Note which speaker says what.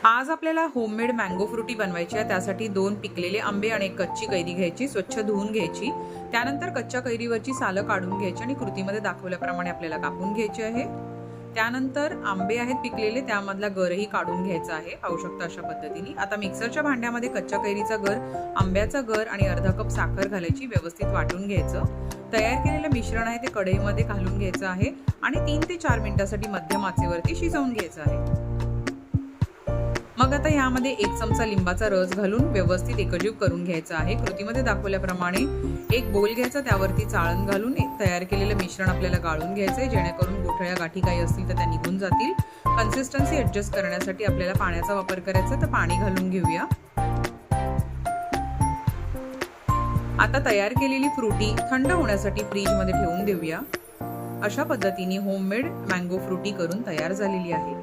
Speaker 1: आज आपल्याला homemade mango Frooti बनवायची आहे। त्यासाठी 2 पिकलेले आंबे आणि 1 कच्ची कैरी घ्यायची, स्वच्छ धुवून घ्यायची। त्यानंतर कच्च्या कैरीवरची सालं काढून घ्यायची आणि कृतीमध्ये दाखवल्याप्रमाणे आपल्याला कापून घ्यायचे आहे। त्यानंतर आंबे आहेत पिकलेले, त्यामधला गरही काढून घ्यायचा आहे, पाहू शकता अशा पद्धतीने। आता मिक्सरच्या भांड्यामध्ये कच्च्या कैरीचा गर, आंब्याचा गर आणि अर्धा कप साखर घालायची, व्यवस्थित वाटून घ्यायचं। तयार केलेलं मिश्रण आहे ते कढईमध्ये घालून घ्यायचं आहे आणि 3 ते 4 मिनिटांसाठी मध्यम आचेवरती शिजवून घ्यायचं आहे। मग आता यामध्ये 1 चमचा लिंबाचा रस घालून व्यवस्थित एकजीव करून घ्यायचा आहे। कृतीमध्ये दाखवल्याप्रमाणे एक बोल घ्यायचा, त्यावरती चाळण घालून तयार केलेलं मिश्रण आपल्याला गाळून घ्यायचंय, जेणेकरून गुठळ्या गाठी काही असतील तर त्या निघून जातील। कन्सिस्टन्सी ऍडजस्ट करण्यासाठी आपल्याला पाण्याचा वापर करायचा, तर पाणी घालून घेऊया। आता तयार केलेली फ्रुटी थंड होण्यासाठी फ्रीज मध्ये ठेवून देऊया। अशा पद्धतीने होममेड मँगो फ्रुटी करून तयार झालेली आहे।